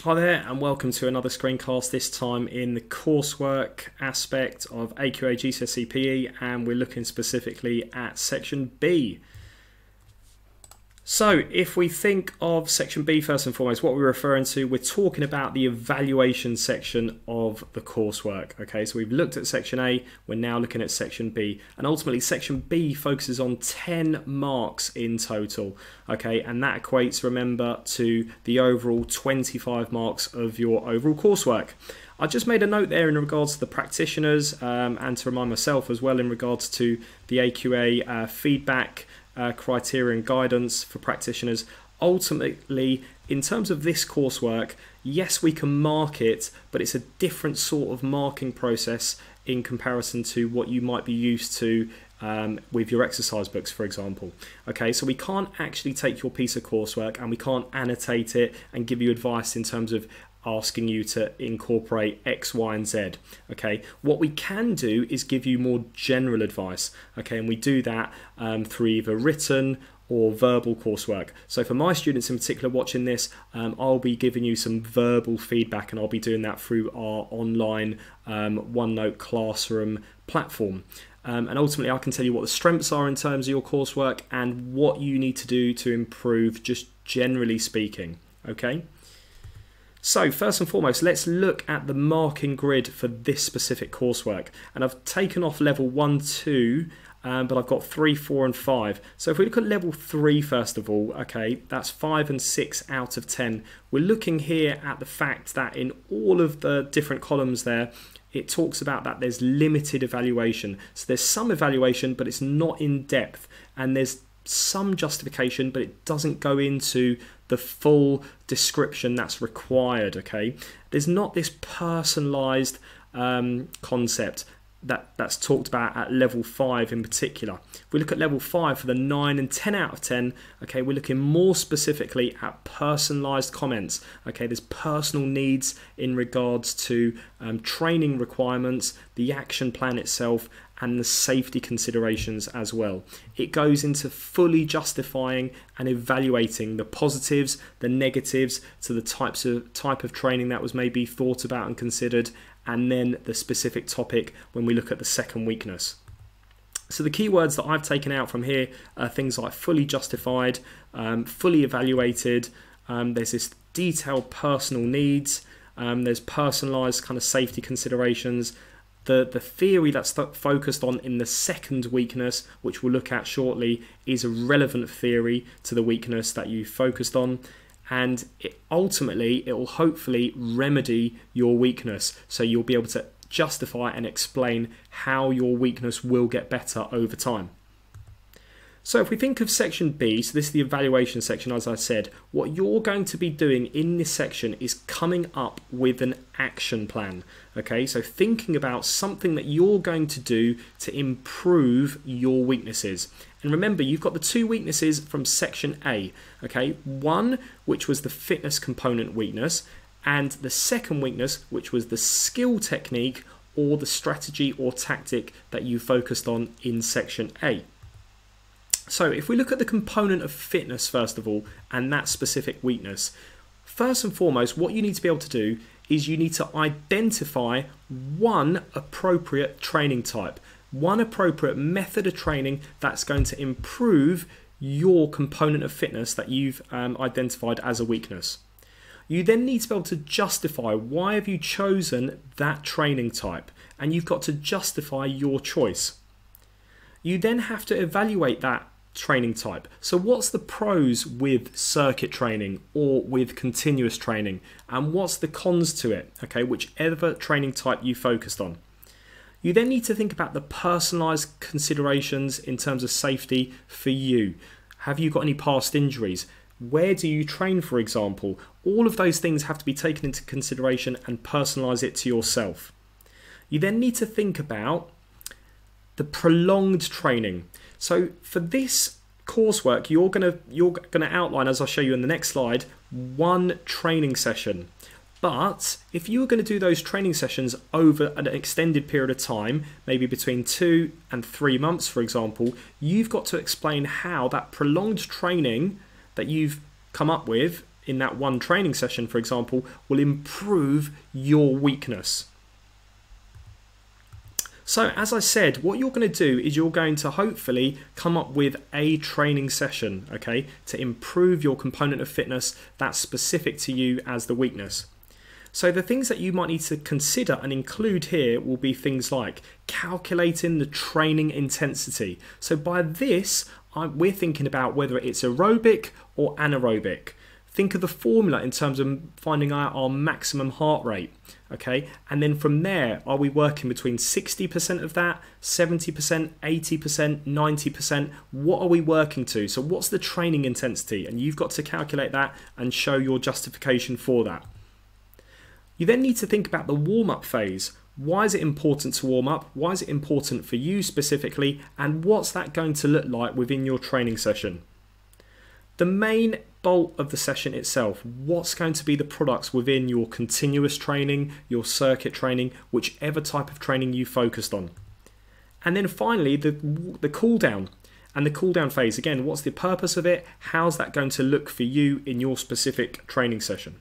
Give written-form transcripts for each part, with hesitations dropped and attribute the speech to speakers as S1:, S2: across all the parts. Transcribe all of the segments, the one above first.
S1: Hi there and welcome to another screencast, this time in the coursework aspect of AQA GCSE PE, and we're looking specifically at section B. So if we think of section B first and foremost, what we're referring to, we're talking about the evaluation section of the coursework. Okay, so we've looked at section A, we're now looking at section B, and ultimately section B focuses on 10 marks in total. Okay, and that equates, remember, to the overall 25 marks of your overall coursework. I just made a note there in regards to the practitioners and to remind myself as well in regards to the AQA feedback criteria and guidance for practitioners. Ultimately, in terms of this coursework, yes, we can mark it, but it's a different sort of marking process in comparison to what you might be used to with your exercise books, for example. Okay, so we can't actually take your piece of coursework and we can't annotate it and give you advice in terms of asking you to incorporate X, Y, and Z. Okay, what we can do is give you more general advice. Okay, and we do that through either written or verbal coursework. So for my students in particular watching this, I'll be giving you some verbal feedback, and I'll be doing that through our online OneNote classroom platform. And ultimately, I can tell you what the strengths are in terms of your coursework and what you need to do to improve, just generally speaking. Okay. So first and foremost, let's look at the marking grid for this specific coursework. And I've taken off level 1, 2, but I've got 3, 4, and 5. So if we look at level 3 first of all, okay, that's 5 and 6 out of 10. We're looking here at the fact that in all of the different columns there, it talks about that there's limited evaluation. So there's some evaluation, but it's not in depth. And there's some justification, but it doesn't go into the full description that's required. Okay, there's not this personalized concept that's talked about at level 5 in particular. If we look at level 5 for the 9 and 10 out of 10, okay, we're looking more specifically at personalized comments. Okay, there's personal needs in regards to training requirements, the action plan itself, and the safety considerations as well. It goes into fully justifying and evaluating the positives, the negatives, to the type of training that was maybe thought about and considered, and then the specific topic when we look at the second weakness. So the keywords that I've taken out from here are things like fully justified, fully evaluated, there's this detailed personal needs, there's personalized kind of safety considerations. The theory that's focused on in the second weakness, which we'll look at shortly, is a relevant theory to the weakness that you focused on. And ultimately, it will hopefully remedy your weakness. So you'll be able to justify and explain how your weakness will get better over time. So if we think of section B, so this is the evaluation section, as I said, what you're going to be doing in this section is coming up with an action plan. Okay, so thinking about something that you're going to do to improve your weaknesses. And remember, you've got the 2 weaknesses from section A. Okay, one, which was the fitness component weakness, and the second weakness, which was the skill technique or the strategy or tactic that you focused on in section A. So if we look at the component of fitness first of all, and that specific weakness, first and foremost, what you need to be able to do is you need to identify one appropriate training type, one appropriate method of training that's going to improve your component of fitness that you've identified as a weakness. You then need to be able to justify why have you chosen that training type, and you've got to justify your choice. You then have to evaluate that training type. So what's the pros with circuit training or with continuous training, and what's the cons to it? Okay, whichever training type you focused on. You then need to think about the personalized considerations in terms of safety for you. Have you got any past injuries? Where do you train, for example? All of those things have to be taken into consideration and personalize it to yourself. You then need to think about the prolonged training. So for this coursework, you're gonna outline, as I'll show you in the next slide, one training session. But if you were going to do those training sessions over an extended period of time, maybe between 2 and 3 months, for example, you've got to explain how that prolonged training that you've come up with in that one training session, for example, will improve your weakness. So as I said, what you're going to do is you're going to hopefully come up with a training session, okay, to improve your component of fitness that's specific to you as the weakness. So the things that you might need to consider and include here will be things like calculating the training intensity. So by this, we're thinking about whether it's aerobic or anaerobic. Think of the formula in terms of finding out our maximum heart rate, okay? And then from there, are we working between 60% of that, 70%, 80%, 90%? What are we working to? So what's the training intensity? And you've got to calculate that and show your justification for that. You then need to think about the warm-up phase. Why is it important to warm up? Why is it important for you specifically? And what's that going to look like within your training session? The main bulk of the session itself, what's going to be the products within your continuous training, your circuit training, whichever type of training you focused on. And then finally, the cool down. And the cool down phase, again, what's the purpose of it? How's that going to look for you in your specific training session?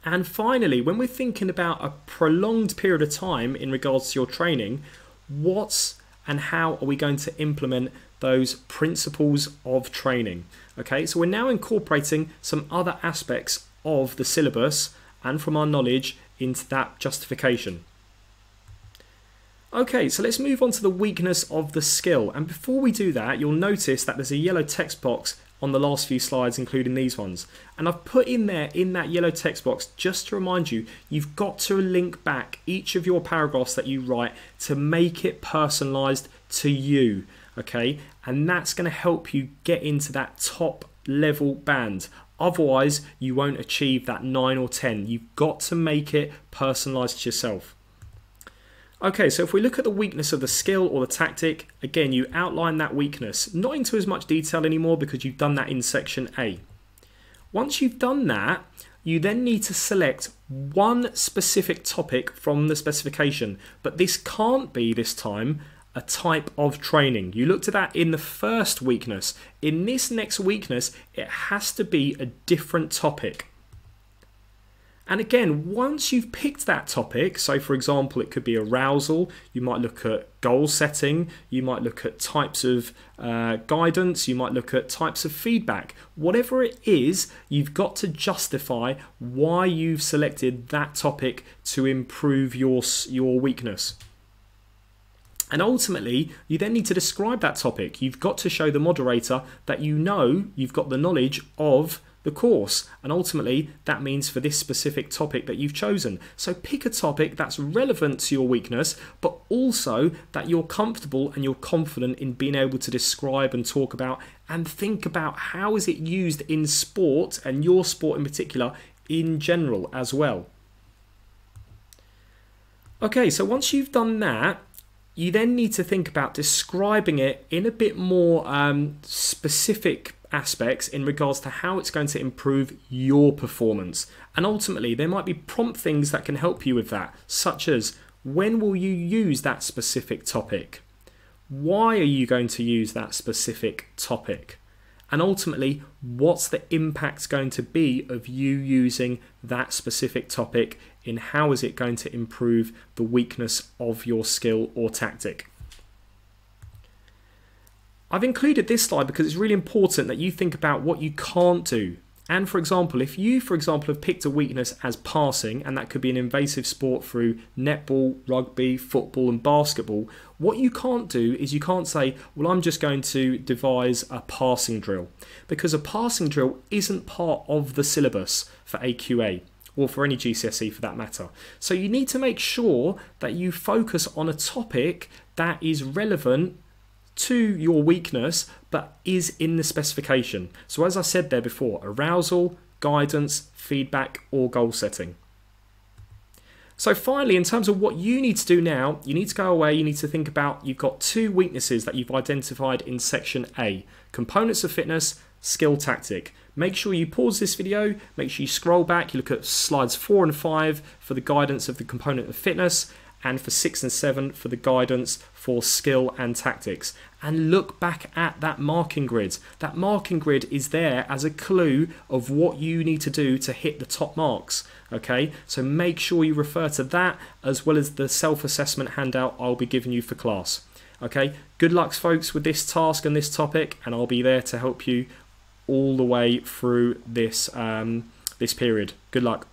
S1: And finally, when we're thinking about a prolonged period of time in regards to your training, what's and how are we going to implement those principles of training? Okay, so we're now incorporating some other aspects of the syllabus and from our knowledge into that justification. Okay, so let's move on to the weakness of the skill. And before we do that, you'll notice that there's a yellow text box on the last few slides, including these ones. And I've put in there, in that yellow text box, just to remind you, you've got to link back each of your paragraphs that you write to make it personalized to you, okay? And that's going to help you get into that top level band. Otherwise, you won't achieve that 9 or 10. You've got to make it personalized to yourself. Okay, so if we look at the weakness of the skill or the tactic, again, you outline that weakness, not into as much detail anymore because you've done that in section A. Once you've done that, you then need to select one specific topic from the specification, but this can't be this time a type of training. You looked at that in the first weakness. In this next weakness, it has to be a different topic. And again, once you've picked that topic, so for example, it could be arousal, you might look at goal setting, you might look at types of guidance, you might look at types of feedback. Whatever it is, you've got to justify why you've selected that topic to improve your weakness. And ultimately, you then need to describe that topic. You've got to show the moderator that you know you've got the knowledge of the course, and ultimately that means for this specific topic that you've chosen. So pick a topic that's relevant to your weakness, but also that you're comfortable and you're confident in being able to describe and talk about, and think about how is it used in sport, and your sport in particular, in general as well. Okay, so once you've done that, you then need to think about describing it in a bit more specific aspects in regards to how it's going to improve your performance. And ultimately, there might be prompt things that can help you with that, such as when will you use that specific topic? Why are you going to use that specific topic? And ultimately, what's the impact going to be of you using that specific topic, in how is it going to improve the weakness of your skill or tactic? I've included this slide because it's really important that you think about what you can't do. And for example, if you, for example, have picked a weakness as passing, and that could be an invasive sport through netball, rugby, football and basketball, what you can't do is you can't say, well, I'm just going to devise a passing drill, because a passing drill isn't part of the syllabus for AQA, or for any GCSE for that matter. So you need to make sure that you focus on a topic that is relevant to your weakness, but is in the specification. So as I said there before, arousal, guidance, feedback, or goal setting. So finally, in terms of what you need to do now, you need to go away, you need to think about, you've got two weaknesses that you've identified in section A, components of fitness, skill tactic. Make sure you pause this video, make sure you scroll back, you look at slides 4 and 5 for the guidance of the component of fitness, and for 6 and 7 for the guidance for skill and tactics. And look back at that marking grid. That marking grid is there as a clue of what you need to do to hit the top marks. Okay, so make sure you refer to that as well as the self-assessment handout I'll be giving you for class. Okay, good luck folks with this task and this topic, and I'll be there to help you all the way through this, this period. Good luck.